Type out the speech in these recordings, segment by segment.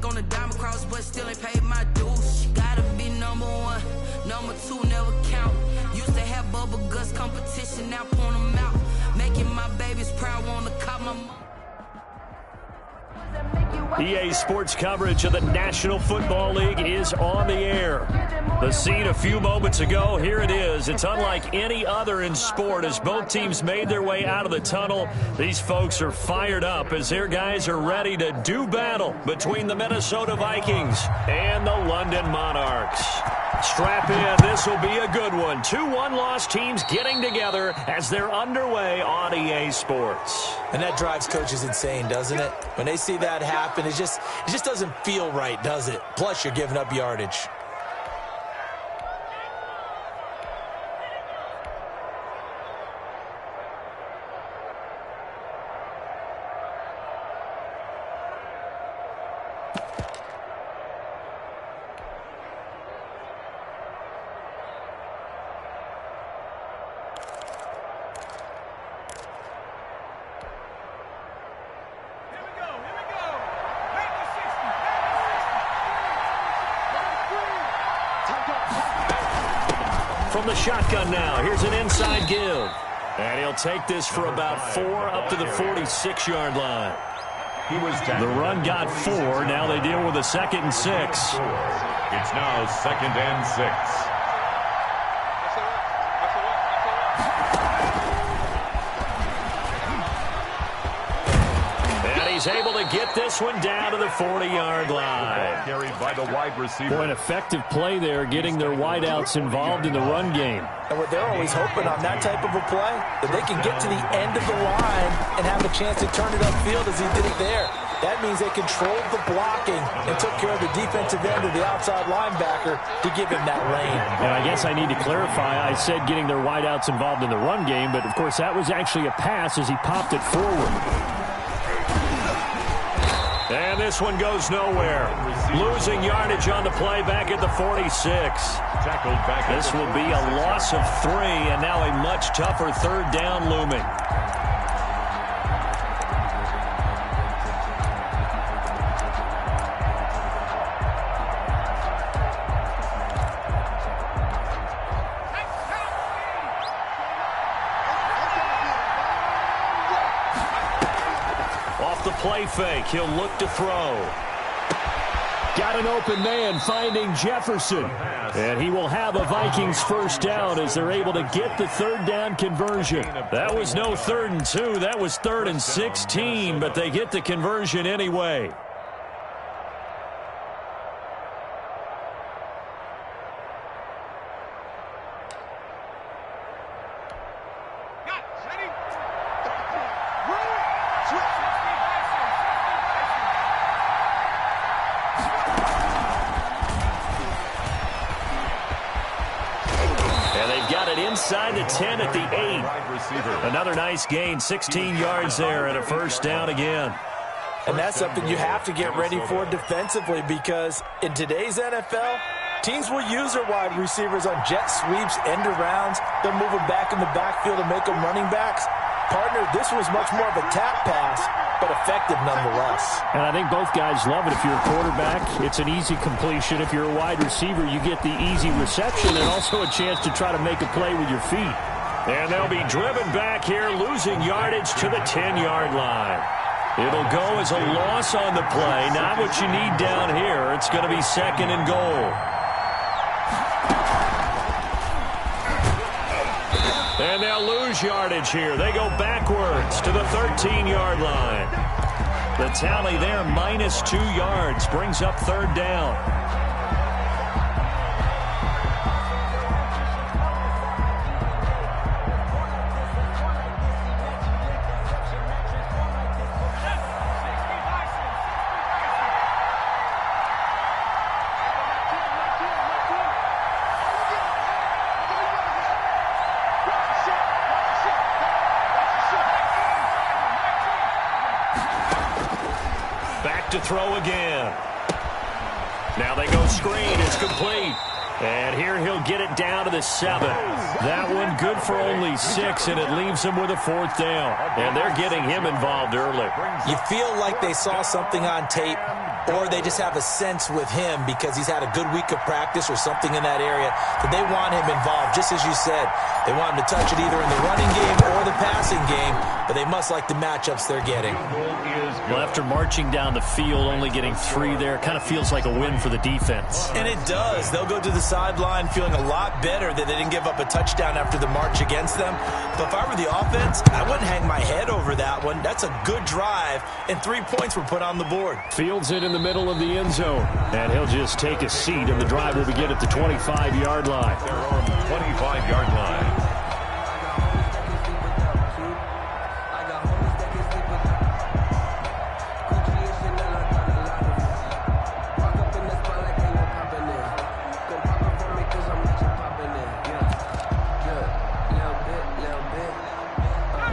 on the diamond cross, but still ain't paid my dues. Gotta be number one, number two never count. Used to have bubble guts competition, now point them out. Making my babies proud, wanna cop my mom. EA Sports coverage of the National Football League is on the air. The scene a few moments ago, here it is. It's unlike any other in sport as both teams made their way out of the tunnel. These folks are fired up as their guys are ready to do battle between the Minnesota Vikings and the London Monarchs. Strap in, this will be a good one. 2 one-loss teams getting together as they're underway on EA Sports. And that drives coaches insane, doesn't it? When they see that happen, it just doesn't feel right, does it? Plus, you're giving up yardage. From the shotgun now, here's an inside give. And he'll take this for about 4 up to the 46-yard line. The run got 4. Now they deal with a 2nd and 6. It's now 2nd and 6. He's able to get this one down to the 40-yard line. Carried by the wide receiver. Boy, an effective play there, getting their wideouts involved in the run game. And what they're always hoping on that type of a play, that they can get to the end of the line and have a chance to turn it upfield as he did it there. That means they controlled the blocking and took care of the defensive end of the outside linebacker to give him that lane. And I guess I need to clarify, I said getting their wideouts involved in the run game, but of course that was actually a pass as he popped it forward. And this one goes nowhere. Losing yardage on the play back at the 46. This will be a loss of 3, and now a much tougher 3rd down looming. The play fake. He'll look to throw. Got an open man finding Jefferson. And he will have a Vikings 1st down as they're able to get the 3rd down conversion. That was no 3rd and 2. That was 3rd and 16, but they get the conversion anyway. Inside the 10 at the 8. Another nice gain, 16 yards there and a 1st down again. And that's something you have to get ready for defensively because in today's NFL, teams will use their wide receivers on jet sweeps, end arounds. They'll move them back in the backfield and make them running backs. Partner, this was much more of a tap pass, but effective nonetheless. And I think both guys love it. If you're a quarterback, it's an easy completion. If you're a wide receiver, you get the easy reception and also a chance to try to make a play with your feet. And they'll be driven back here, losing yardage to the 10-yard line. It'll go as a loss on the play. Not what you need down here. It's going to be 2nd and goal. And they'll lose yardage here. They go backwards to the 13-yard line. The tally there, -2 yards, brings up 3rd down. To throw again. Now they go screen. It's complete. And here he'll get it down to the 7. That one good for only 6, and it leaves him with a 4th down. And they're getting him involved early. You feel like they saw something on tape or they just have a sense with him because he's had a good week of practice or something in that area that they want him involved. Just as you said, they want him to touch it either in the running game or the passing game, but they must like the matchups they're getting. Well, after marching down the field, only getting 3 there, kind of feels like a win for the defense. And it does. They'll go to the sideline feeling a lot better that they didn't give up a touchdown after the march against them. But if I were the offense, I wouldn't hang my head over that one. That's a good drive, and 3 points were put on the board. Fields it in the middle of the end zone, and he'll just take a seat, and the drive will begin at the 25-yard line. They're on the 25-yard line.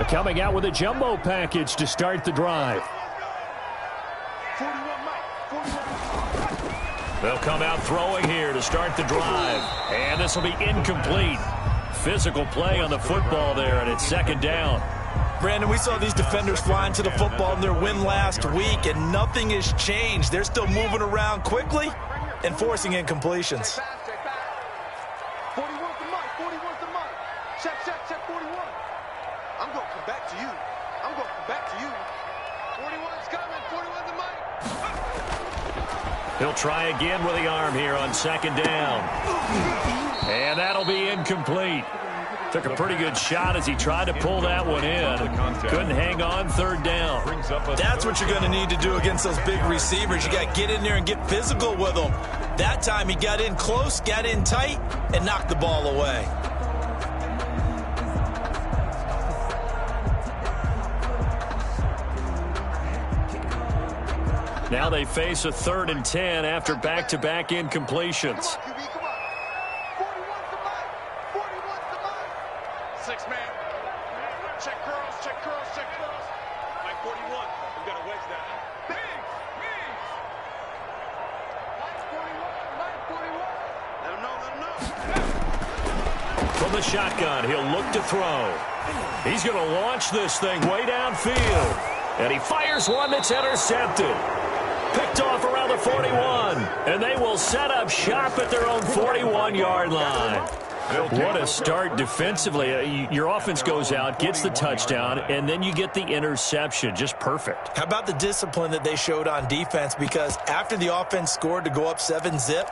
Coming out with a jumbo package to start the drive. They'll come out throwing here to start the drive. And this will be incomplete. Physical play on the football there, and it's second down. Brandon, we saw these defenders flying to the football in their win last week, and nothing has changed. They're still moving around quickly and forcing incompletions. 41's the mic, 41's the mic. Check 41. I'm going to come back to you. I'm going to come back to you. 41's coming, 41's the mic. He'll try again with the arm here on second down. And that'll be incomplete. Took a pretty good shot as he tried to pull that one in. Couldn't hang on third down. That's what you're going to need to do against those big receivers. You got to get in there and get physical with them. That time he got in close, got in tight, and knocked the ball away. Now they face a 3rd and 10 after back-to-back incompletions. From the shotgun, he'll look to throw. He's going to launch this thing way downfield. And he fires one that's intercepted. Picked off around the 41, and they will set up shop at their own 41-yard line. What a start defensively. Your offense goes out, gets the touchdown, and then you get the interception. Just perfect. How about the discipline that they showed on defense? Because after the offense scored to go up 7-zip,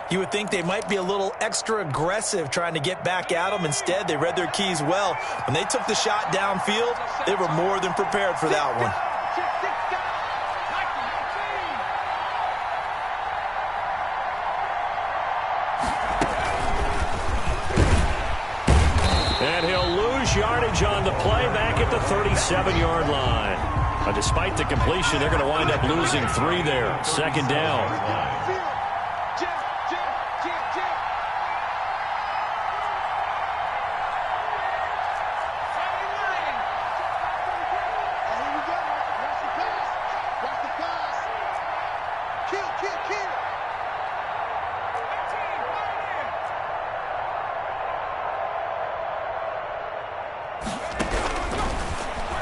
you would think they might be a little extra aggressive trying to get back at them. Instead, they read their keys well. When they took the shot downfield, they were more than prepared for that one. And he'll lose yardage on the play back at the 37-yard line. Despite the completion, they're going to wind up losing 3 there. Second down.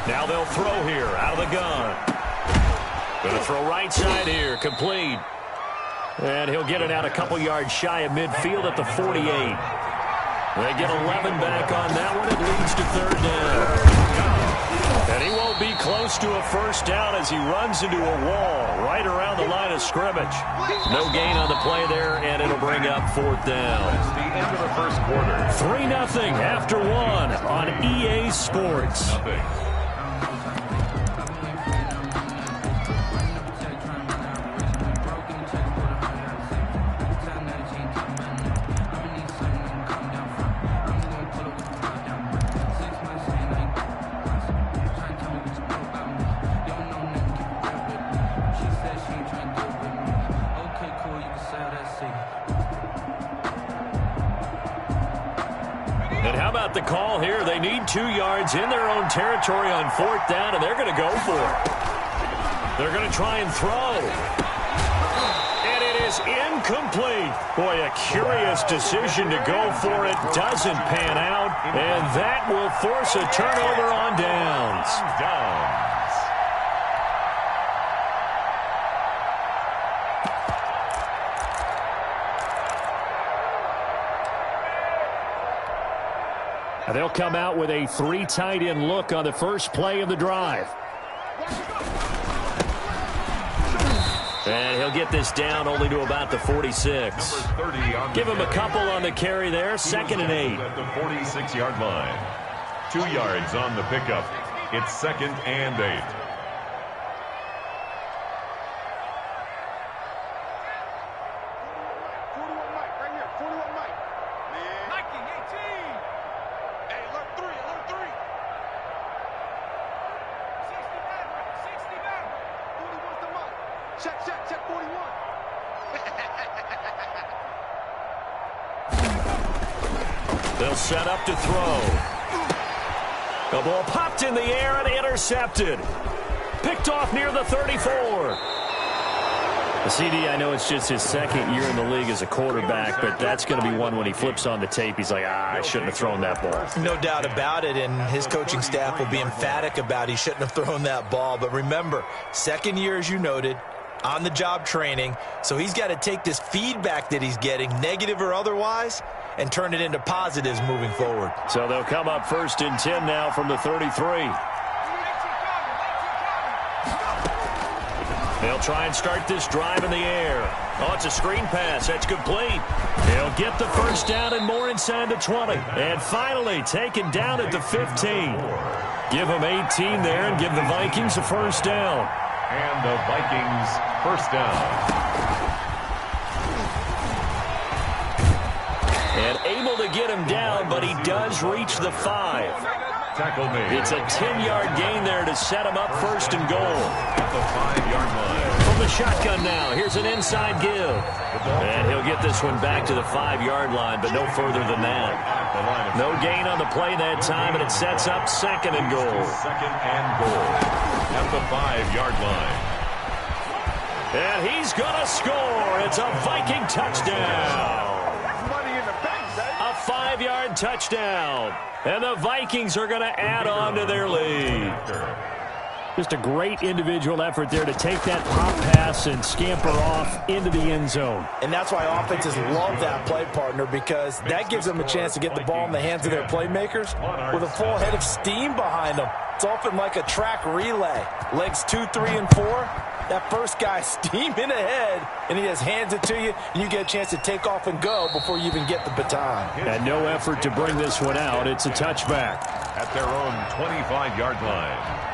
Now they'll throw here out of the gun. Going to throw right side here, complete. And he'll get it out a couple yards shy of midfield at the 48. They get 11 back on that one. It leads to third down. And he won't be close to a first down as he runs into a wall right around the line of scrimmage. No gain on the play there, and it'll bring up fourth down. That's the end of the first quarter. 3-0 after 1 on EA Sports. And how about the call here? They need 2 yards in their own territory on fourth down, and they're going to go for it. They're going to try and throw. And it is incomplete. Boy, a curious decision to go for it. Doesn't pan out, and that will force a turnover on downs. They'll come out with a 3 tight end look on the first play of the drive. And he'll get this down only to about the 46. Give him a couple on the carry there. 2nd and 8. At the 46-yard line. 2 yards on the pickup. It's 2nd and 8. Check 41. They'll set up to throw. The ball popped in the air and intercepted. Picked off near the 34. The CD, I know it's just his 2nd year in the league as a quarterback, but that's going to be one when he flips on the tape. He's like, I shouldn't have thrown that ball. No doubt about it, and his coaching staff will be emphatic about he shouldn't have thrown that ball. But remember, 2nd year, as you noted, on-the-job training, so he's got to take this feedback that he's getting, negative or otherwise, and turn it into positives moving forward. So they'll come up 1st and 10 now from the 33. They'll try and start this drive in the air. Oh, it's a screen pass. That's complete. They'll get the first down and more inside the 20. And finally taken down at the 15. Give them 18 there and give the Vikings a first down. And the Vikings first down. And able to get him down, but he does reach the 5. Tackle made. It's a 10-yard gain there to set him up 1st and goal. At the 5-yard line. From the shotgun now, here's an inside give. And he'll get this one back to the 5-yard line, but no further than that. No gain on the play that time, and it sets up 2nd and goal. 2nd and goal. At the 5-yard line. And he's going to score. It's a Viking touchdown. Money in the bank, baby. A 5-yard touchdown. And the Vikings are going to add on to their lead. Just a great individual effort there to take that pop pass and scamper off into the end zone. And that's why offenses love that play, partner, because that gives them a chance to get the ball in the hands of their playmakers with a full head of steam behind them. It's often like a track relay. Legs 2, 3, and 4. That first guy steaming ahead, and he just hands it to you, and you get a chance to take off and go before you even get the baton. And no effort to bring this one out. It's a touchback. At their own 25-yard line.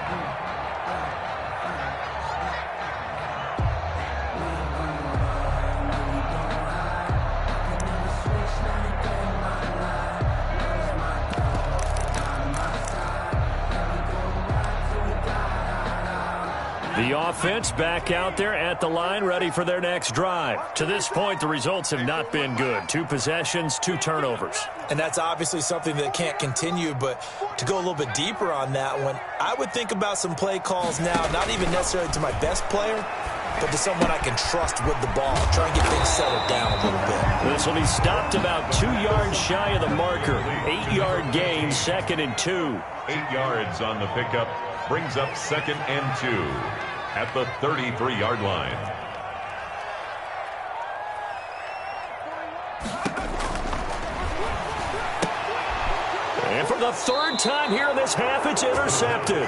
The offense back out there at the line, ready for their next drive. To this point, the results have not been good. 2 possessions, 2 turnovers. And that's obviously something that can't continue, but to go a little bit deeper on that one, I would think about some play calls now, not even necessarily to my best player, but to someone I can trust with the ball. Try and get things settled down a little bit. This will be stopped about 2 yards shy of the marker. 8-yard gain, 2nd and 2. 8 yards on the pickup. Brings up 2nd and 2 at the 33-yard line. And for the 3rd time here in this half, it's intercepted.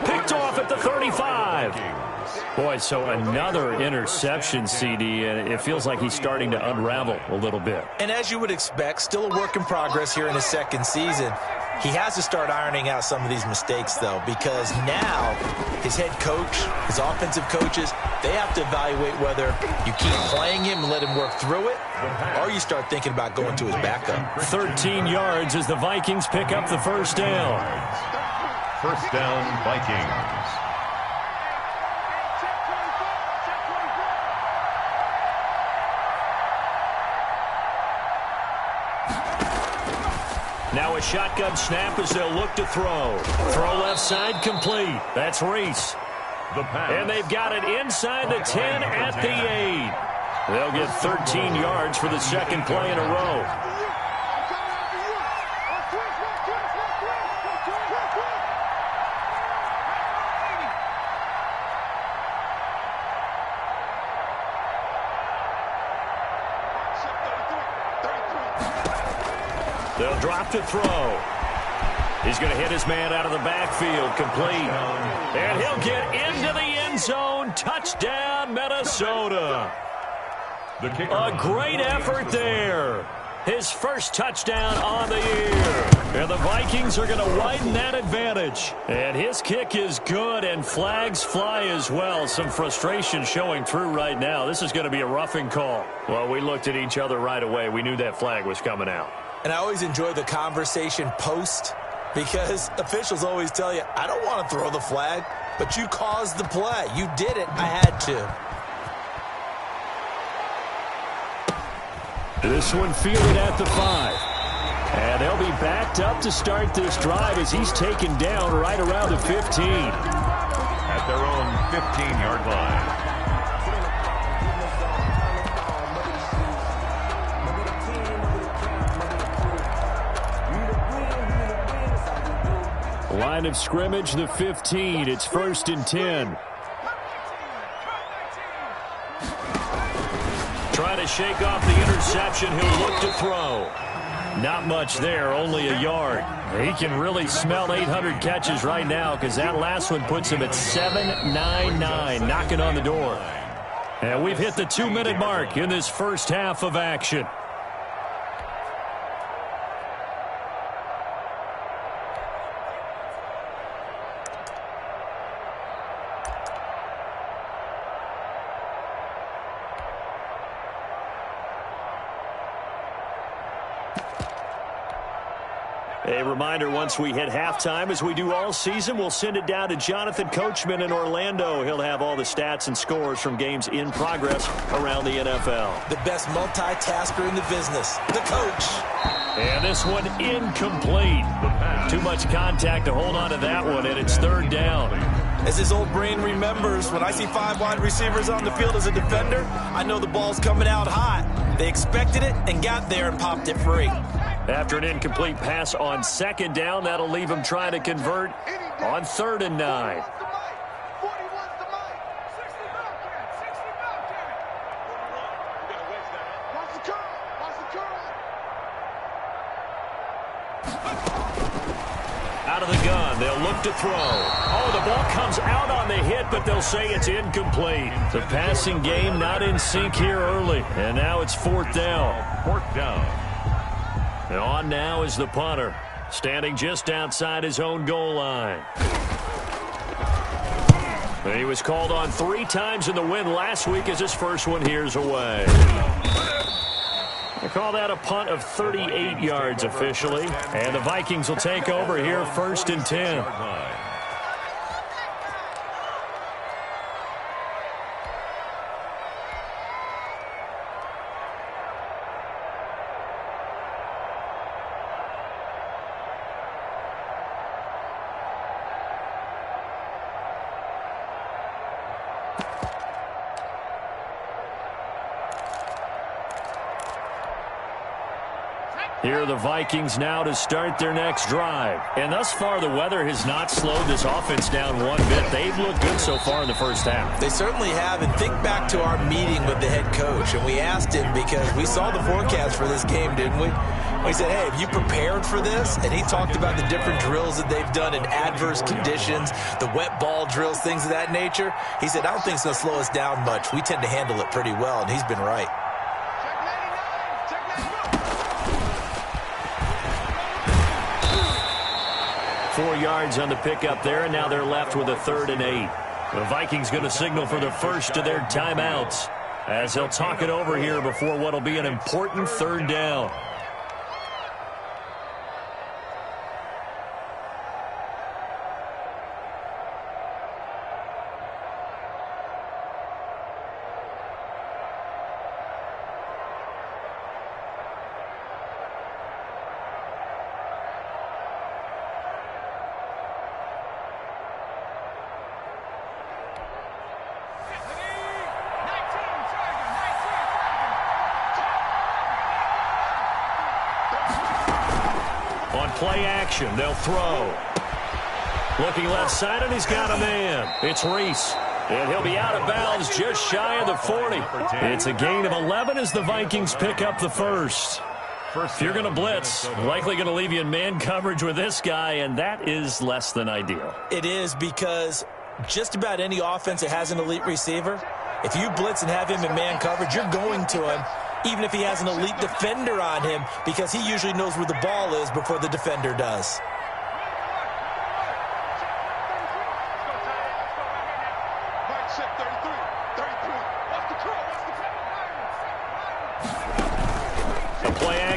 Picked off at the 35. Boy, so another interception, CD, and it feels like he's starting to unravel a little bit. And as you would expect, still a work in progress here in his 2nd season. He has to start ironing out some of these mistakes, though, because now his head coach, his offensive coaches, they have to evaluate whether you keep playing him and let him work through it, or you start thinking about going to his backup. 13 yards as the Vikings pick up the first down. First down, Vikings. Now a shotgun snap as they'll look to throw. Throw left side complete. That's Reese. The pass. And they've got it inside the 10 at the 8. They'll get 13 yards for the 2nd play in a row. They'll drop to throw. He's going to hit his man out of the backfield, complete. And he'll get into the end zone. Touchdown, Minnesota. A great effort there. His first touchdown on the year. And the Vikings are going to widen that advantage. And his kick is good, and flags fly as well. Some frustration showing through right now. This is going to be a roughing call. Well, we looked at each other right away. We knew that flag was coming out. And I always enjoy the conversation post, because officials always tell you, I don't want to throw the flag, but you caused the play. You did it. I had to. This one fielded at the 5. And they'll be backed up to start this drive as he's taken down right around the 15. At their own 15-yard line. Line of scrimmage, the 15. It's 1st and 10. Trying to shake off the interception. He'll look to throw. Not much there, only a yard. He can really smell 800 catches right now, because that last one puts him at 799, knocking on the door. And we've hit the 2-minute mark in this first half of action. A reminder, once we hit halftime, as we do all season, we'll send it down to Jonathan Coachman in Orlando. He'll have all the stats and scores from games in progress around the NFL. The best multitasker in the business, the coach. And this one incomplete. Too much contact to hold on to that one, and it's 3rd down. As his old brain remembers, when I see 5 wide receivers on the field as a defender, I know the ball's coming out hot. They expected it and got there and popped it free. After an incomplete pass on 2nd down, that'll leave him trying to convert on 3rd and 9. Out of the gun, they'll look to throw. Oh, the ball comes out on the hit, but they'll say it's incomplete. The passing game not in sync here early, and now it's 4th down. 4th down. And on now is the punter, standing just outside his own goal line. He was called on 3 times in the win last week as his first one here's away. They call that a punt of 38 yards officially. And the Vikings will take over here 1st and 10. Here are the Vikings now to start their next drive. And thus far, the weather has not slowed this offense down one bit. They've looked good so far in the first half. They certainly have. And think back to our meeting with the head coach. And we asked him, because we saw the forecast for this game, didn't we? We said, hey, have you prepared for this? And he talked about the different drills that they've done in adverse conditions, the wet ball drills, things of that nature. He said, I don't think it's going to slow us down much. We tend to handle it pretty well, and he's been right. 4 yards on the pickup there, and now they're left with a 3rd and 8. The Vikings going to signal for the first of their timeouts as they'll talk it over here before what will be an important 3rd down. On play action, they'll throw. Looking left side, and he's got a man. It's Reese. And he'll be out of bounds just shy of the 40. It's a gain of 11 as the Vikings pick up the first. If you're going to blitz, likely going to leave you in man coverage with this guy, and that is less than ideal. It is, because just about any offense that has an elite receiver, if you blitz and have him in man coverage, you're going to him, even if he has an elite defender on him, because he usually knows where the ball is before the defender does.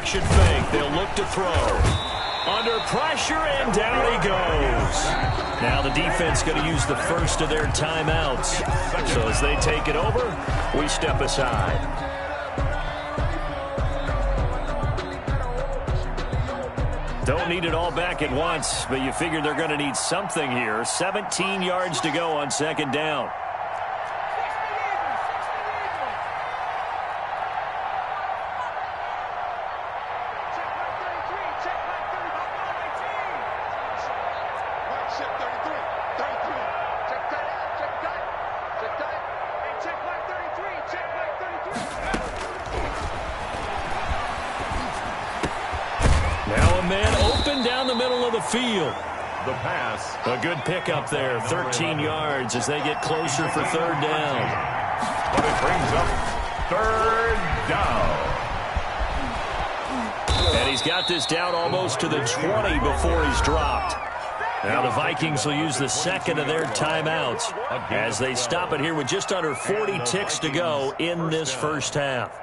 Action fake. They'll look to throw. Under pressure, and down he goes. Now the defense going to use the first of their timeouts. So as they take it over, we step aside. Don't need it all back at once, but you figure they're going to need something here. 17 yards to go on second down. Field. The pass. A good pickup there. 13 yards as they get closer for third down. But it brings up third down. And he's got this down almost to the 20 before he's dropped. Now the Vikings will use the second of their timeouts as they stop it here with just under 40 ticks to go in this first half.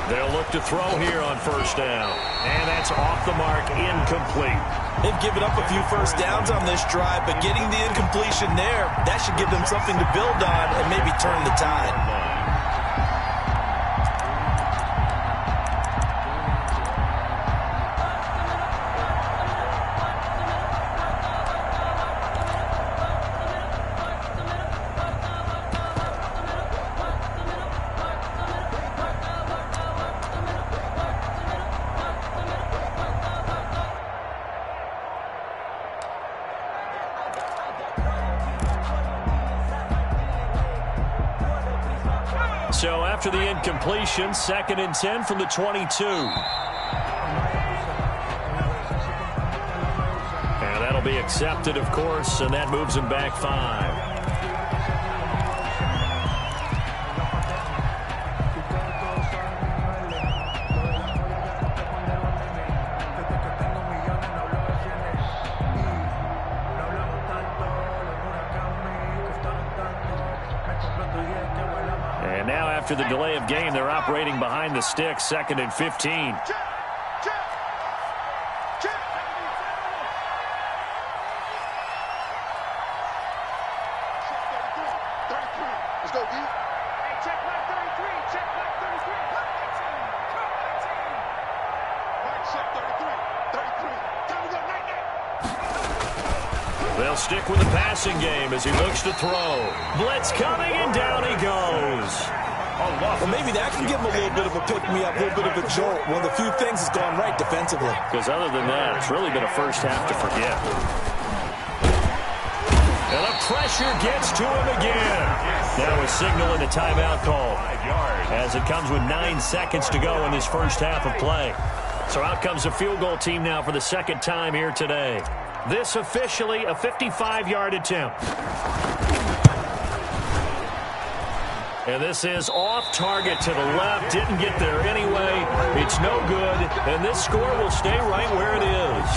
They'll look to throw here on first down. And that's off the mark, incomplete. They've given up a few first downs on this drive, but getting the incompletion there, that should give them something to build on and maybe turn the tide. So after the incompletion, 2nd and 10 from the 22. And that'll be accepted, of course, and that moves him back 5. After the delay of game, they're operating behind the sticks, 2nd and 15. They'll stick with the passing game as he looks to throw. Blitz coming, and down he goes. Well, maybe that can give him a little bit of a pick-me-up, a little bit of a jolt. One of the few things that's gone right defensively. Because other than that, it's really been a first half to forget. And the pressure gets to him again. Now a signal and a timeout call as it comes with 9 seconds to go in this first half of play. So out comes the field goal team now for the second time here today. This officially a 55-yard attempt. And this is off target to the left. Didn't get there anyway. It's no good. And this score will stay right where it is.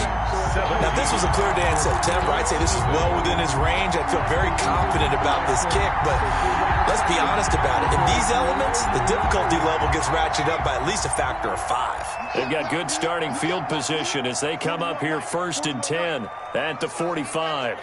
Now, this was a clear day in September. I'd say this is well within his range. I feel very confident about this kick. But let's be honest about it. In these elements, the difficulty level gets ratcheted up by at least a factor of 5. They've got good starting field position as they come up here 1st and 10 at the 45.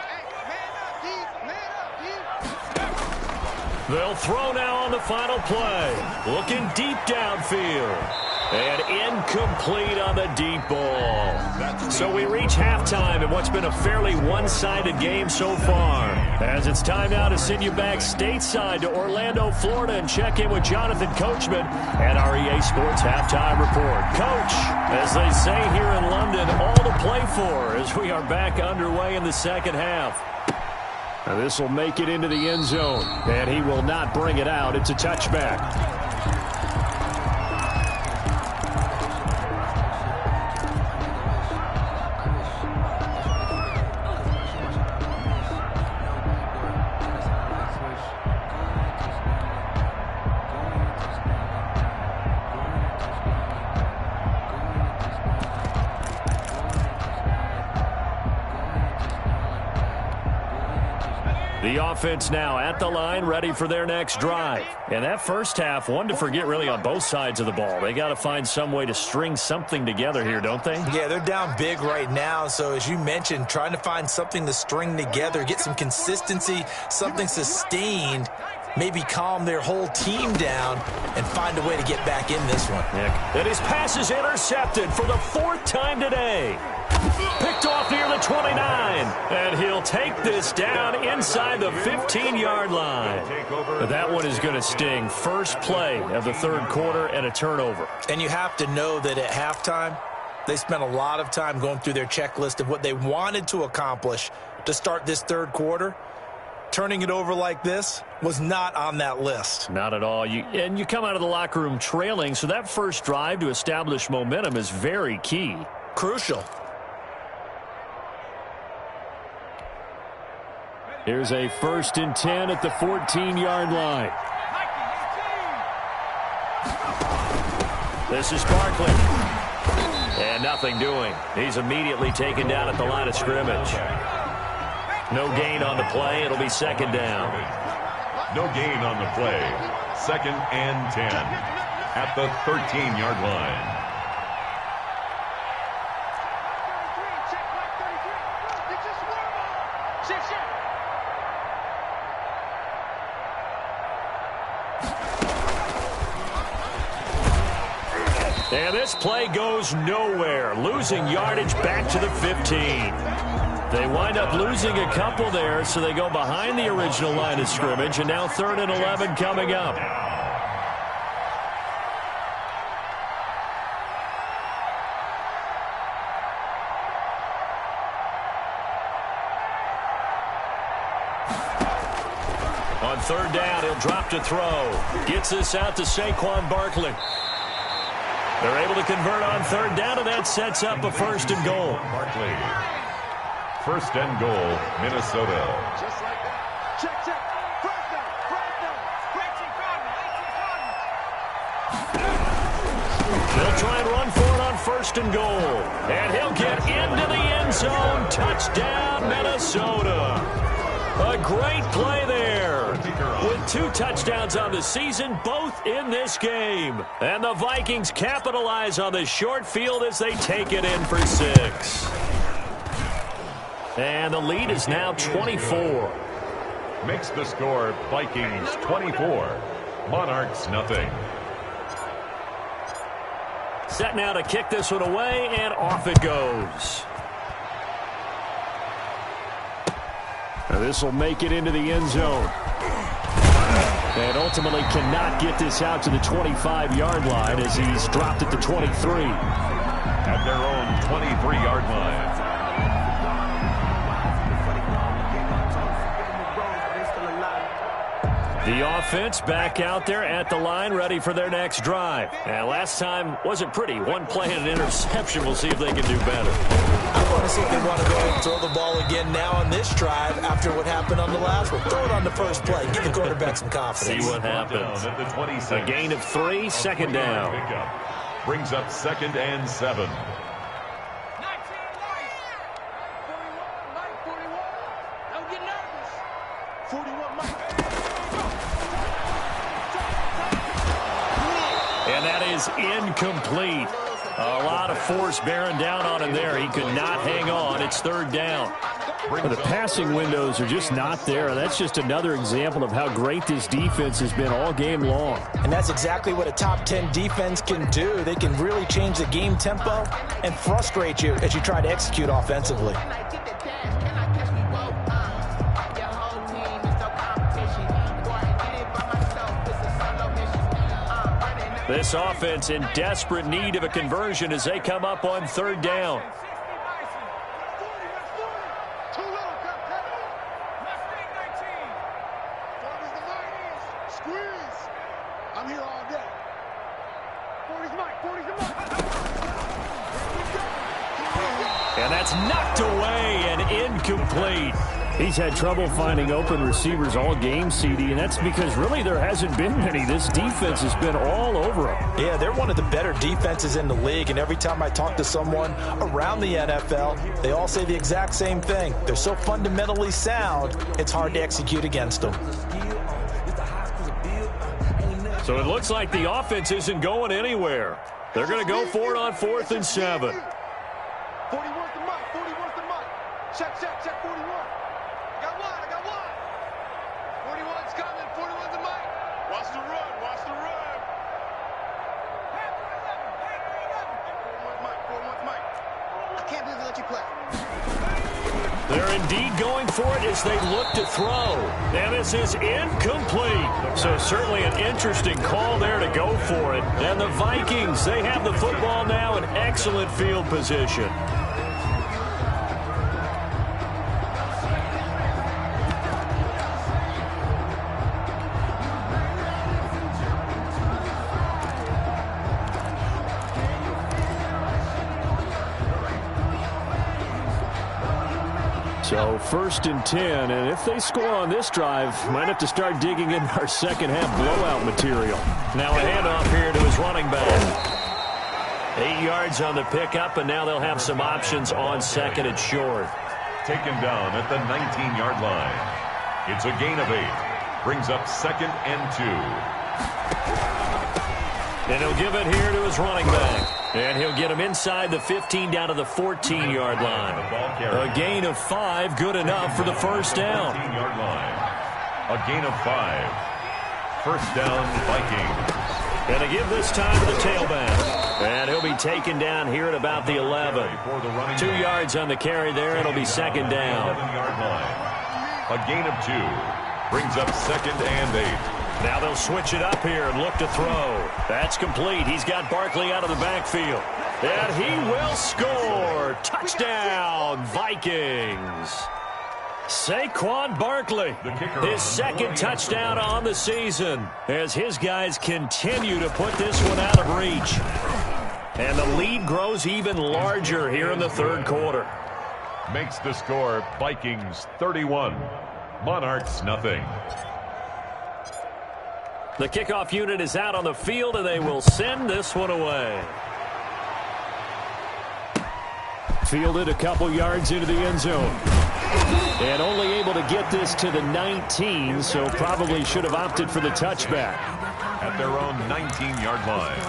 They'll throw now on the final play. Looking deep downfield. And incomplete on the deep ball. So we reach halftime in what's been a fairly one-sided game so far. As it's time now to send you back stateside to Orlando, Florida, and check in with Jonathan Coachman at our EA Sports Halftime Report. Coach, as they say here in London, all to play for as we are back underway in the second half. Now this will make it into the end zone, and he will not bring it out. It's a touchback. The offense now at the line, ready for their next drive. And that first half, one to forget really on both sides of the ball. They got to find some way to string something together here, don't they? Yeah, they're down big right now. So as you mentioned, trying to find something to string together, get some consistency, something sustained, maybe calm their whole team down and find a way to get back in this one. And his pass is intercepted for the fourth time today. Picked off near the 29, and he'll take this down inside the 15-yard line. That one is going to sting. First play of the third quarter and a turnover. And you have to know that at halftime, they spent a lot of time going through their checklist of what they wanted to accomplish to start this third quarter. Turning it over like this was not on that list. Not at all. And you come out of the locker room trailing, so that first drive to establish momentum is very key. Crucial. Here's a 1st and 10 at the 14-yard line. This is Barkley. And nothing doing. He's immediately taken down at the line of scrimmage. No gain on the play. It'll be second down. No gain on the play. 2nd and 10 at the 13-yard line. And this play goes nowhere, losing yardage back to the 15. They wind up losing a couple there, so they go behind the original line of scrimmage, and now 3rd and 11 coming up. On 3rd down, he'll drop to throw. Gets this out to Saquon Barkley. They're able to convert on 3rd down, and that sets up a 1st and goal. Barkley. 1st and goal, Minnesota. Just like that. Check, check. They'll try and run for it on 1st and goal. And he'll get into the end zone. Touchdown, Minnesota. A great play there. With 2 touchdowns on the season, both in this game. And the Vikings capitalize on the short field as they take it in for 6. And the lead is now 24. Makes the score Vikings 24. Monarchs nothing. Set now to kick this one away, and off it goes. Now this will make it into the end zone. And ultimately cannot get this out to the 25-yard line as he's dropped at the 23. At their own 23-yard line. The offense back out there at the line, ready for their next drive. And last time wasn't pretty. One play and an interception. We'll see if they can do better. I want to see if they want to go ahead and throw the ball again now on this drive after what happened on the last one. Throw it on the first play. Give the quarterback some confidence. See what happens. A gain of 3, 2nd down. Brings up 2nd and 7. And that is incomplete. A lot of force bearing down on him there. He could not hang on. It's 3rd down. The passing windows are just not there. That's just another example of how great this defense has been all game long. And that's exactly what a top 10 defense can do. They can really change the game tempo and frustrate you as you try to execute offensively. This offense in desperate need of a conversion as they come up on third down. And that's knocked away and incomplete. He's had trouble finding open receivers all game, CD, and that's because really there hasn't been many. This defense has been all over him. Yeah, they're one of the better defenses in the league, and every time I talk to someone around the NFL, they all say the exact same thing. They're so fundamentally sound, it's hard to execute against them. So it looks like the offense isn't going anywhere. They're going to go for it on 4th and 7. 41's the mic, 41's the mic. Check, 41. I got one. 41's coming, 41's the mic. Watch the run. 41's mic. I can't believe they let you play. They're indeed going for it as they look to throw. And this is incomplete. So certainly an interesting call there to go for it. And the Vikings, they have the football now in excellent field position. So 1st and 10, and if they score on this drive, might have to start digging in our second half blowout material. Now a handoff here to his running back. 8 yards on the pickup, and now they'll have some options on 2nd and short. Taken down at the 19-yard line. It's a gain of 8. Brings up 2nd and 2. And he'll give it here to his running back. And he'll get him inside the 15 down to the 14-yard line. A gain of 5, good enough for the first down. 14-yard line. A gain of 5. First down, Vikings. And to give this time to the tailback. And he'll be taken down here at about the 11. 2 yards on the carry there. It'll be 2nd down. 11-yard line. A gain of 2. Brings up 2nd and 8. Now they'll switch it up here and look to throw. That's complete. He's got Barkley out of the backfield. And he will score. Touchdown, Vikings. Saquon Barkley, his 2nd touchdown on the season as his guys continue to put this one out of reach. And the lead grows even larger here in the 3rd quarter. Makes the score Vikings 31. Monarchs nothing. The kickoff unit is out on the field, and they will send this one away. Fielded a couple yards into the end zone. And only able to get this to the 19, so probably should have opted for the touchback. At their own 19-yard line.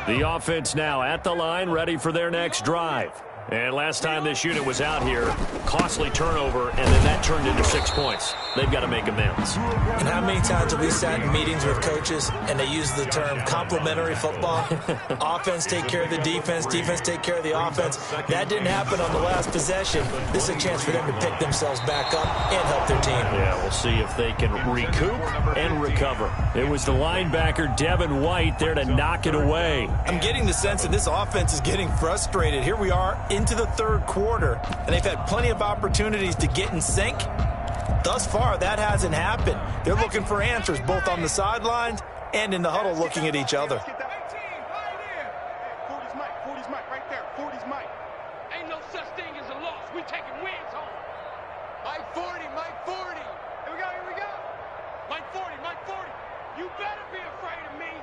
The offense now at the line, ready for their next drive. And last time this unit was out here, costly turnover, and then that turned into 6 points. They've got to make amends. And how many times have we sat in meetings with coaches and they use the term complementary football? Offense take care of the defense, defense take care of the offense. That didn't happen on the last possession. This is a chance for them to pick themselves back up and help their team. Yeah, we'll see if they can recoup and recover. It was the linebacker, Devin White, there to knock it away. I'm getting the sense that this offense is getting frustrated. Here we are into the 3rd quarter, and they've had plenty of opportunities to get in sync. Thus far, that hasn't happened. They're looking for answers both on the sidelines and in the huddle looking at each other. 40's mic right there. 40's mic. Ain't no such thing as a loss. We taking wins home. Mike 40. Here we go. Mike 40. You better be afraid of me.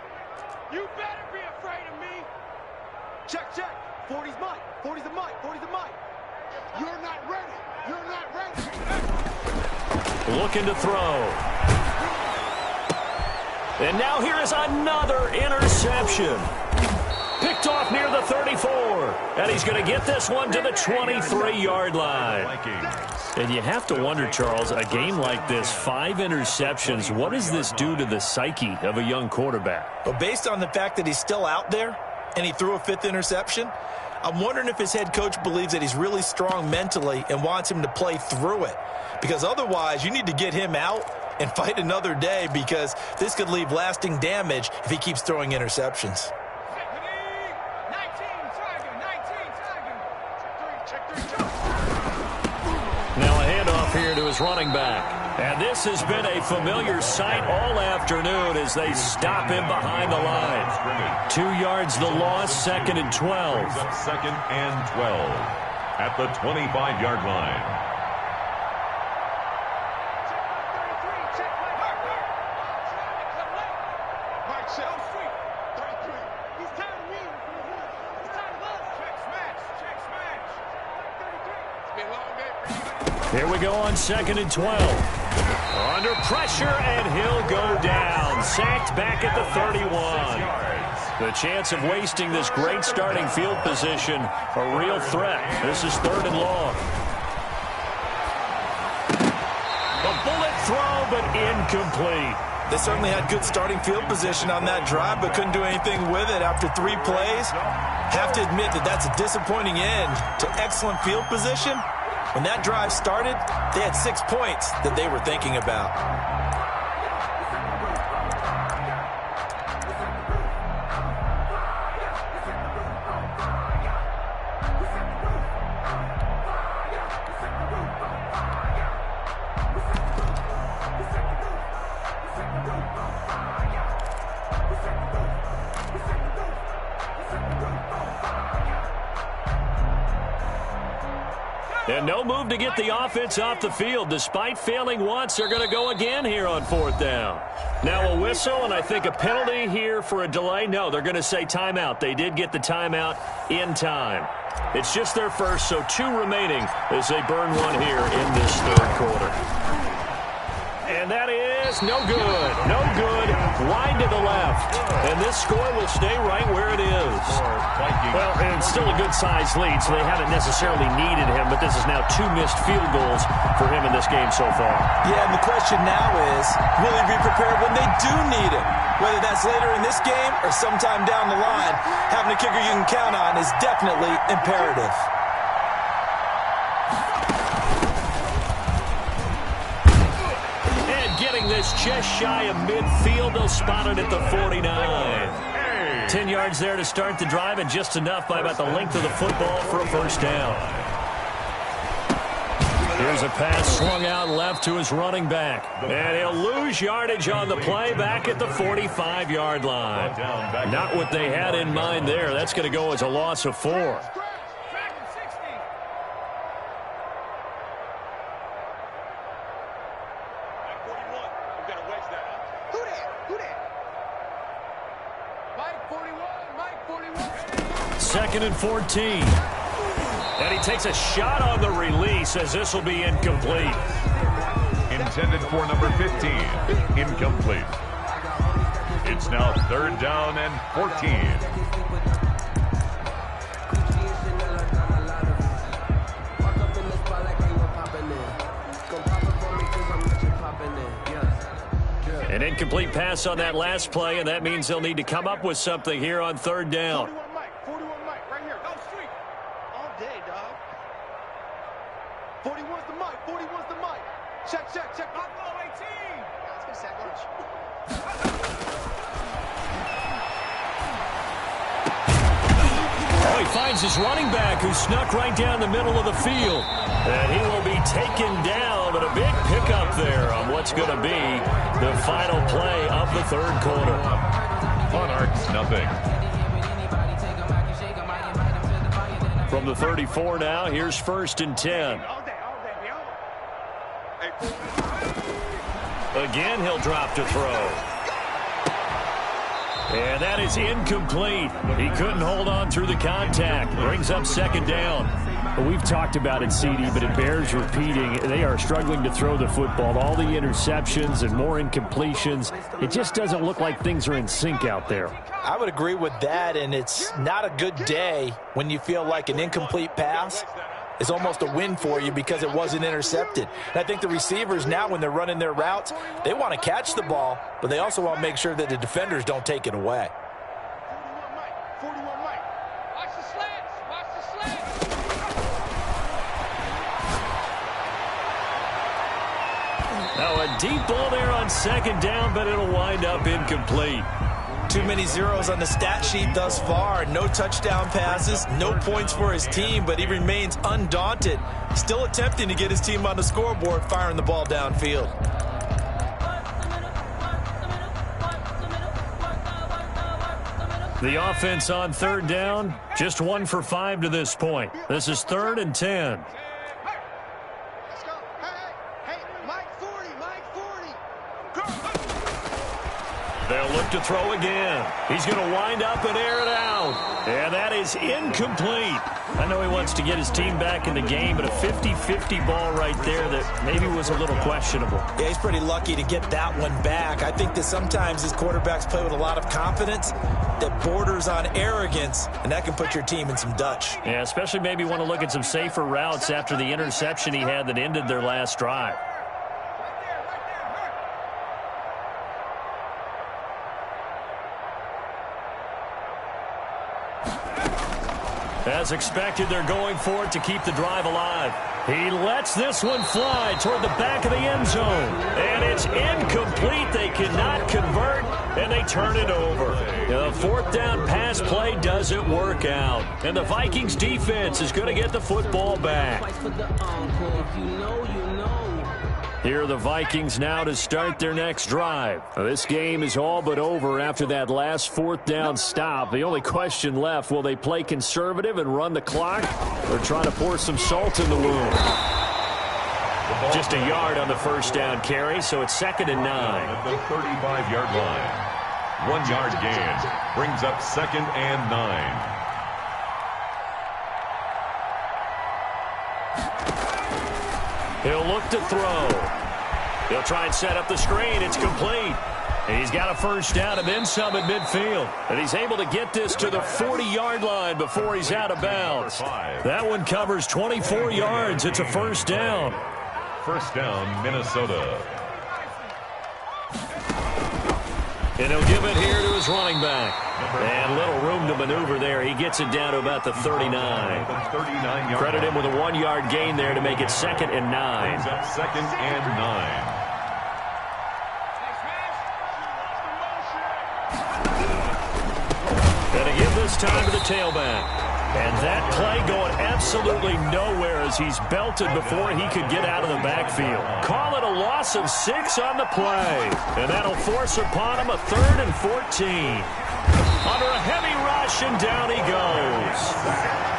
Check. 40's mic. 40's the mic. You're not ready. Looking to throw. And now here is another interception. Picked off near the 34. And he's going to get this one to the 23-yard line. And you have to wonder, Charles, a game like this, 5 interceptions, what does this do to the psyche of a young quarterback? Well, based on the fact that he's still out there and he threw a 5th interception, I'm wondering if his head coach believes that he's really strong mentally and wants him to play through it. Because otherwise, you need to get him out and fight another day, because this could leave lasting damage if he keeps throwing interceptions. Now a handoff here to his running back. And this has been a familiar sight all afternoon as they stop him behind the line. 2 yards the loss, 2nd and 12. Brings up 2nd and 12 at the 25-yard line. Here we go on 2nd and 12. Under pressure, and he'll go down. Sacked back at the 31. The chance of wasting this great starting field position, a real threat. This is 3rd and long. A bullet throw, but incomplete. They certainly had good starting field position on that drive, but couldn't do anything with it after 3 plays. Have to admit that that's a disappointing end to excellent field position. When that drive started, they had 6 points that they were thinking about. And no move to get the offense off the field. Despite failing once, they're going to go again here on 4th down. Now a whistle, and I think a penalty here for a delay. No, they're going to say timeout. They did get the timeout in time. It's just their first, so 2 remaining as they burn one here in this 3rd quarter. And that is no good. No good. Wide to the left. And this score will stay right where it is. Well, it's still a good-sized lead, so they haven't necessarily needed him, but this is now 2 missed field goals for him in this game so far. Yeah, and the question now is, will he be prepared when they do need him? Whether that's later in this game or sometime down the line, having a kicker you can count on is definitely imperative. This just shy of midfield. They'll spot it at the 49. 10 yards there to start the drive, and just enough by about the length of the football for a 1st down. Here's a pass swung out left to his running back. And he'll lose yardage on the play back at the 45-yard line. Not what they had in mind there. That's going to go as a loss of 4. Second and 14. And he takes a shot on the release as this will be incomplete. Intended for number 15. Incomplete. It's now 3rd down and 14. An incomplete pass on that last play, and that means they'll need to come up with something here on 3rd down. 41 Mike, right here. Go street. All day, dog. 41's the Mike. 41's the Mike. Check. Up low, 18. Let's get sack lunch. Oh, he finds his running back, who snuck right down the middle of the field. And he will be taken down, but a big pickup there on what's going to be the final play of the 3rd quarter. Monarchs, nothing. From the 34 now, here's 1st and 10. Again, he'll drop to throw. And that is incomplete. He couldn't hold on through the contact. Brings up 2nd down. Well, we've talked about it, CD, but it bears repeating. They are struggling to throw the football. All the interceptions and more incompletions. It just doesn't look like things are in sync out there. I would agree with that, and it's not a good day when you feel like an incomplete pass is almost a win for you because it wasn't intercepted. And I think the receivers now, when they're running their routes, they want to catch the ball, but they also want to make sure that the defenders don't take it away. 41 Mike. Watch the slants. Watch the slants. Now a deep ball there on second down, but it'll wind up incomplete. Too many zeros on the stat sheet thus far. No touchdown passes, no points for his team, but he remains undaunted. Still attempting to get his team on the scoreboard, firing the ball downfield. The offense on third down, just 1 for 5 to this point. This is 3rd and 10. Let's go. Hey, Mike 40, Mike 40. They'll look to throw again. He's going to wind up and air it out. And that is incomplete. I know he wants to get his team back in the game, but a 50-50 ball right there that maybe was a little questionable. Yeah, he's pretty lucky to get that one back. I think that sometimes his quarterbacks play with a lot of confidence that borders on arrogance, and that can put your team in some Dutch. Yeah, especially maybe want to look at some safer routes after the interception he had that ended their last drive. As expected, they're going for it to keep the drive alive. He lets this one fly toward the back of the end zone. And it's incomplete. They cannot convert, and they turn it over. The 4th down pass play doesn't work out. And the Vikings defense is going to get the football back. Here are the Vikings now to start their next drive. This game is all but over after that last 4th down stop. The only question left, will they play conservative and run the clock or try to pour some salt in the wound? Just a yard on the first down carry, so it's 2nd and 9. At the 35-yard line. 1 yard gain brings up 2nd and 9. He'll look to throw. He'll try and set up the screen. It's complete. And he's got a first down and then some at midfield. And he's able to get this to the 40-yard line before he's out of bounds. That one covers 24 yards. It's a first down. First down, Minnesota. And he'll give it here to his running back. And little room to maneuver there. He gets it down to about the 39. Credit him with a 1-yard gain there to make it 2nd and 9. 2nd and 9. And to give this time to the tailback. And that play going absolutely nowhere as he's belted before he could get out of the backfield. Call it a loss of 6 on the play. And that'll force upon him a 3rd and 14. Under a heavy rush, and down he goes.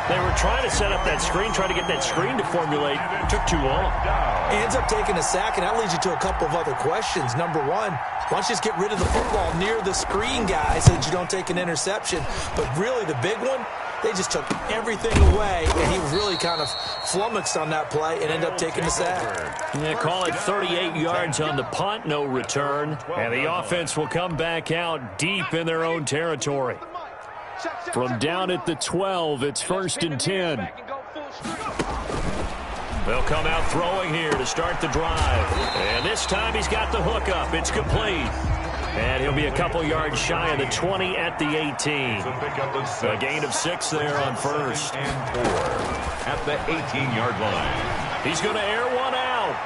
They were trying to set up that screen, trying to get that screen to formulate. It took too long. He ends up taking a sack, and that leads you to a couple of other questions. Number one, why don't you just get rid of the football near the screen guy so that you don't take an interception? But really, the big one, they just took everything away, and he was really kind of flummoxed on that play and ended up taking the sack. Yeah, call it 38 yards on the punt, no return. And the offense will come back out deep in their own territory. From down at the 12, it's 1st and 10. They'll come out throwing here to start the drive. And this time he's got the hook up. It's complete. And he'll be a couple yards shy of the 20 at the 18. A gain of 6 there on first. And 4 at the 18-yard line. He's going to air one out.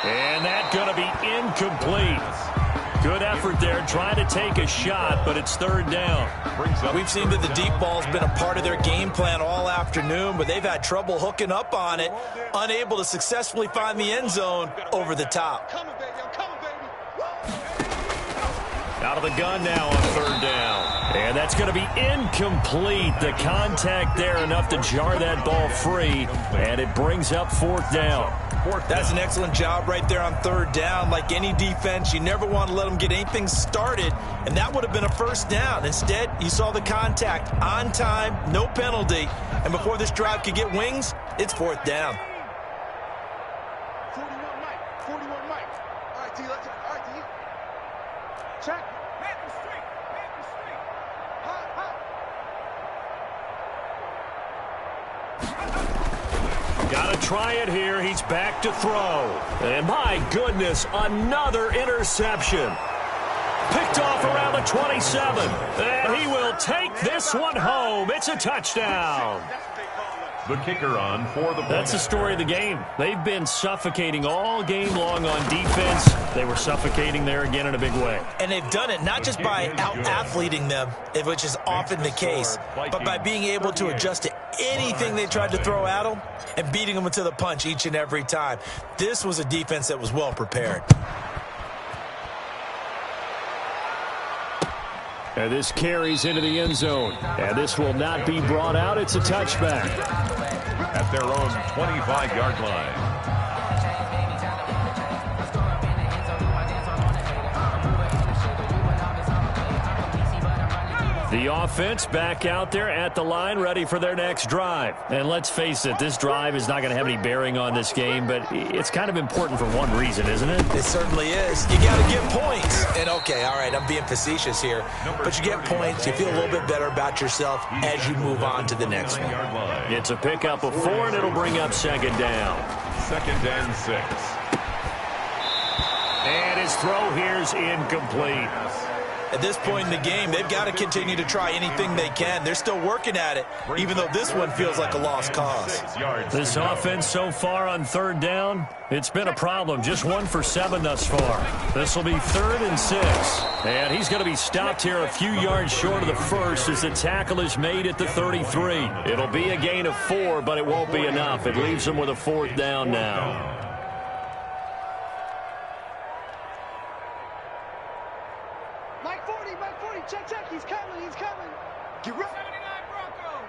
And that's going to be incomplete. Good effort there, trying to take a shot, but it's 3rd down. We've seen that the deep ball's been a part of their game plan all afternoon, but they've had trouble hooking up on it, unable to successfully find the end zone over the top. Out of the gun now on 3rd down. And that's going to be incomplete. The contact there enough to jar that ball free, and it brings up 4th down. That's an excellent job right there on 3rd down. Like any defense, you never want to let them get anything started, and that would have been a first down. Instead, you saw the contact on time, no penalty, and before this drive could get wings, It's fourth down. 41 Mike. 41 Mike. All right, T. Let's go. All right, T. Check. Panther Street. Panther Street. Hot, hot. Got to try it here. He's back to throw. And my goodness, another interception. Picked off around the 27. And he will take this one home. It's a touchdown. The kicker on for the... That's the story of the game. They've been suffocating all game long on defense. They were suffocating there again in a big way. And they've done it not just by out-athleting them, which is often the case, but by being able to adjust to anything they tried to throw at them and beating them to the punch each and every time. This was a defense that was well prepared. And this carries into the end zone. And this will not be brought out. It's a touchback. At their own 25-yard line. The offense back out there at the line, ready for their next drive. And let's face it, this drive is not going to have any bearing on this game, but it's kind of important for one reason, isn't it? It certainly is. You got to get points. And, okay, all right, I'm being facetious here, but you get points, you feel a little bit better about yourself as you move on to the next one. It's a pickup of 4, and it'll bring up second down. 2nd and 6. And his throw here's incomplete. At this point in the game, they've got to continue to try anything they can. They're still working at it, even though this one feels like a lost cause. This offense so far on 3rd down, it's been a problem. Just 1 for 7 thus far. This will be 3rd and 6. And he's going to be stopped here a few yards short of the first as the tackle is made at the 33. It'll be a gain of 4, but it won't be enough. It leaves them with a 4th down now. Check, he's coming. Get ready. 79 Broncos.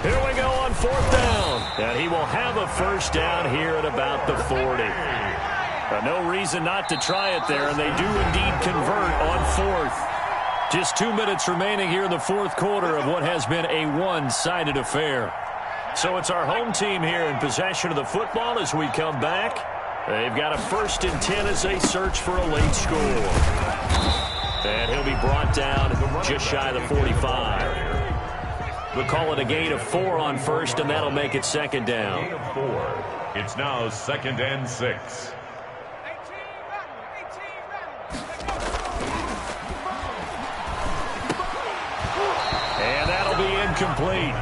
Here we go on 4th down. And he will have a first down here at about the 40. No reason not to try it there, and they do indeed convert on 4th. Just 2 minutes remaining here in the 4th quarter of what has been a one-sided affair. So it's our home team here in possession of the football as we come back. They've got a 1st and 10 as they search for a late score. And he'll be brought down just shy of the 45. We'll call it a gain of 4 on 1st, and that'll make it 2nd down. Gain of 4. It's now 2nd and 6. And that'll be incomplete.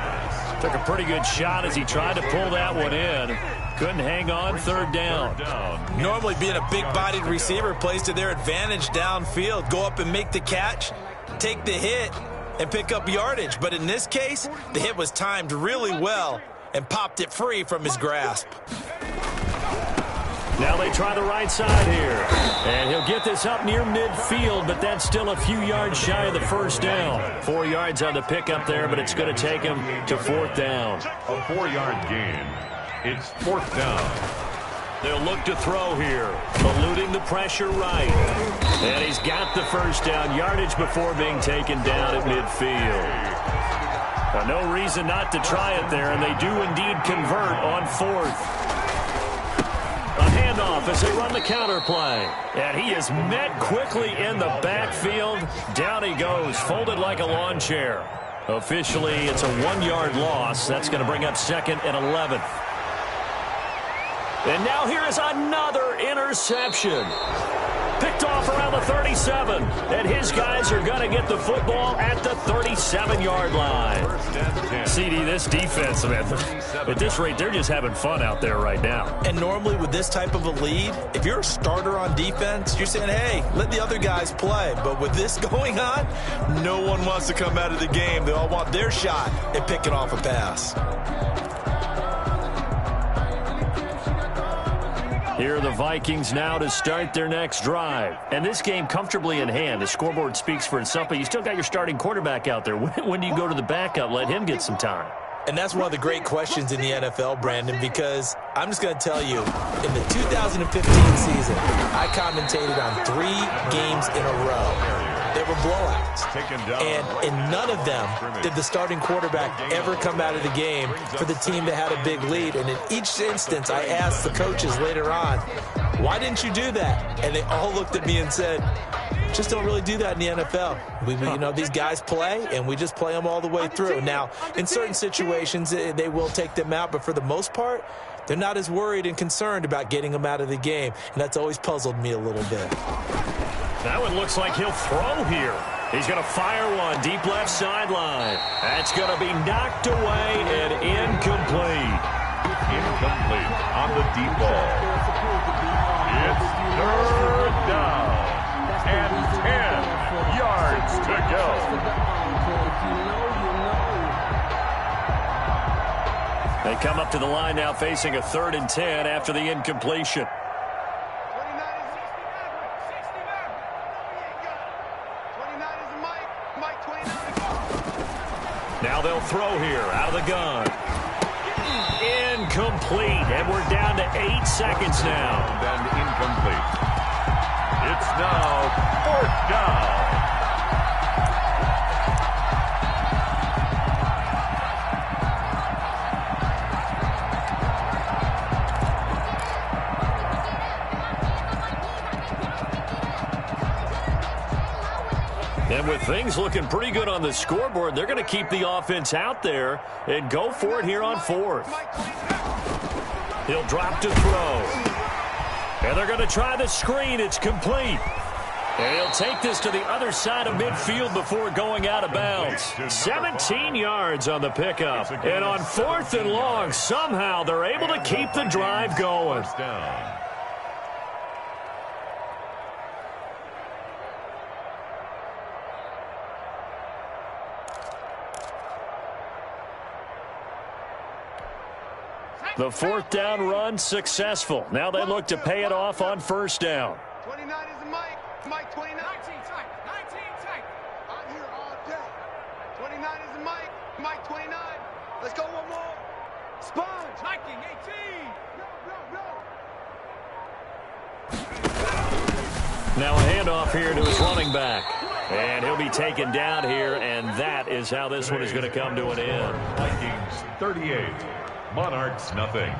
Took a pretty good shot as he tried to pull that one in. Couldn't hang on. 3rd down. Normally being a big-bodied receiver plays to their advantage downfield. Go up and make the catch, take the hit, and pick up yardage. But in this case, the hit was timed really well and popped it free from his grasp. Now they try the right side here. And he'll get this up near midfield, but that's still a few yards shy of the 1st down. 4 yards on the pickup there, but it's going to take him to 4th down. A 4-yard gain. It's 4th down. They'll look to throw here, eluding the pressure right. And he's got the 1st down yardage before being taken down at midfield. No reason not to try it there, and they do indeed convert on 4th. A handoff as they run the counter play. And he is met quickly in the backfield. Down he goes, folded like a lawn chair. Officially, it's a 1-yard loss. That's going to bring up 2nd and 11. And now here is another interception. Picked off around the 37. And his guys are going to get the football at the 37-yard line. CD, this defense, man, at this rate, they're just having fun out there right now. And normally with this type of a lead, if you're a starter on defense, you're saying, hey, let the other guys play. But with this going on, no one wants to come out of the game. They all want their shot at picking off a pass. Here are the Vikings now to start their next drive. And this game comfortably in hand. The scoreboard speaks for itself, but you still got your starting quarterback out there. When do you go to the backup? Let him get some time. And that's one of the great questions in the NFL, Brandon, because I'm just going to tell you, in the 2015 season, I commentated on 3 games in a row. They were of blowouts. And in none of them did the starting quarterback ever come out of the game for the team that had a big lead. And in each instance, I asked the coaches later on, why didn't you do that? And they all looked at me and said, just don't really do that in the NFL. You know, these guys play, and we just play them all the way through. Now, in certain situations, they will take them out, but for the most part, they're not as worried and concerned about getting them out of the game, and that's always puzzled me a little bit. That one looks like he'll throw here. He's going to fire one deep left sideline. That's going to be knocked away and incomplete. Incomplete on the deep ball. It's third down and 10 yards to go. They come up to the line now facing a 3rd and 10 after the incompletion. Now they'll throw here out of the gun. Incomplete, and we're down to 8 seconds now. And incomplete. It's now 4th down. And with things looking pretty good on the scoreboard, they're going to keep the offense out there and go for it here on 4th. He'll drop to throw. And they're going to try the screen. It's complete. And he'll take this to the other side of midfield before going out of bounds. 17 yards on the pickup. And on 4th and long, somehow they're able to keep the drive going. The 4th down run successful. Now they look to pay it off on 1st down. 29 is the Mike. Mike 29. 19 tight. 19 tight. I'm here all day. 29 is the Mike. Mike 29. Let's go one more. Sponge. Hiking 18. No. Now a handoff here to his running back. And he'll be taken down here, and that is how this one is going to come to an end. Vikings 38. Monarchs nothing.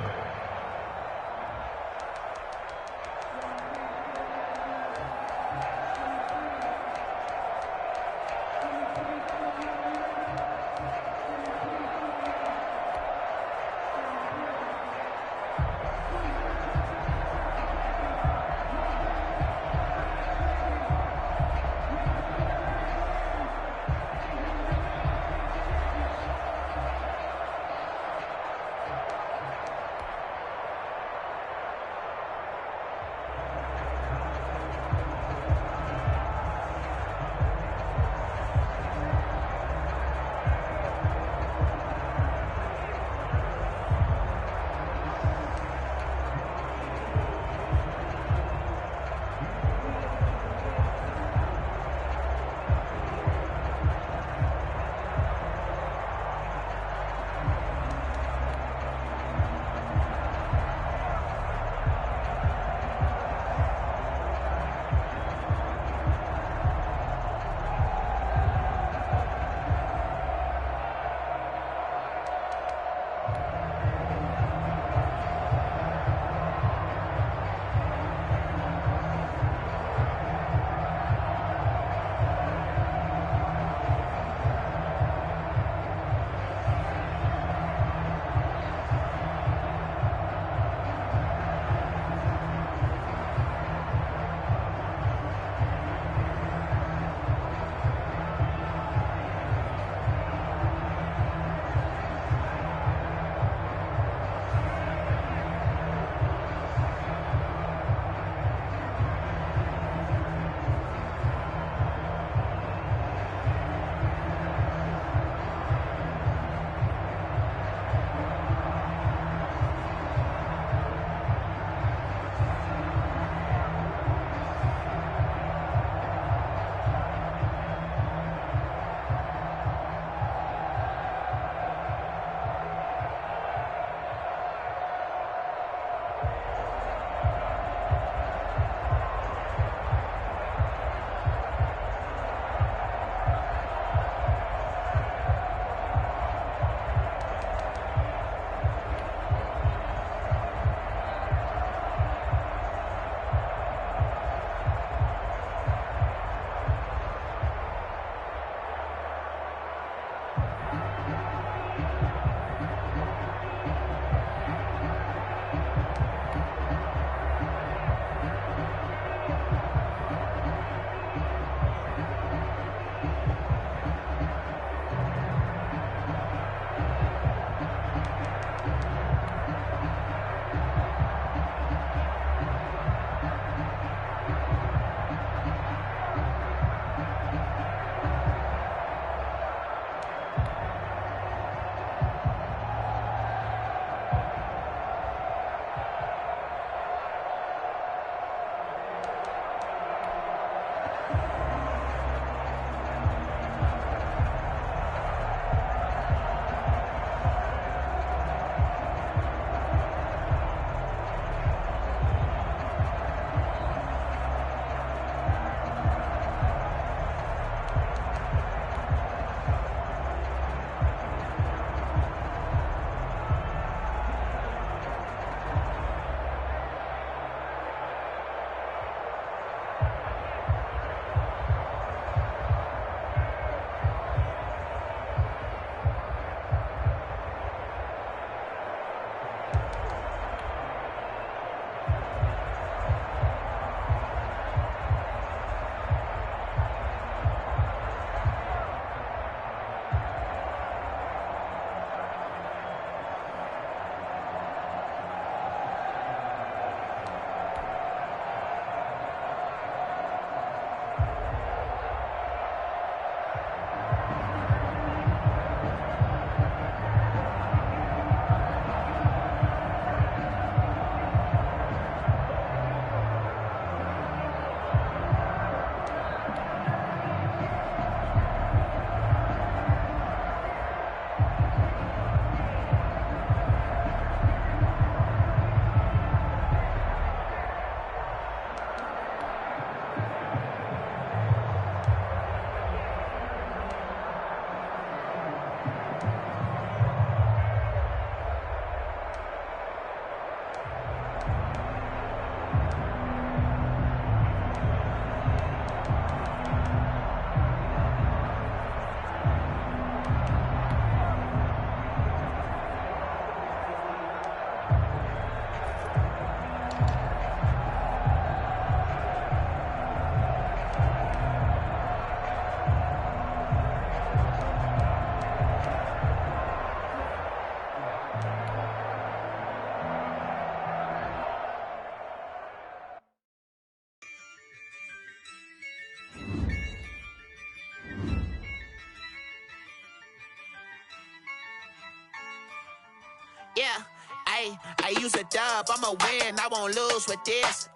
Yeah, I use a dub, I'ma win, I won't lose with this.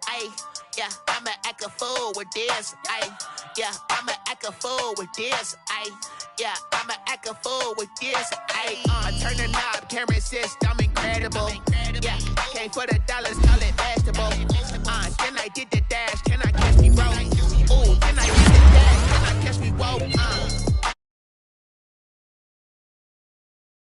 Yeah, I'ma act a fool with this. Yeah, I'ma act a fool with this. Yeah, I'ma act a fool with this. I turn the knob, camera assist, I'm incredible. Yeah, came for the dollars, call it vegetable.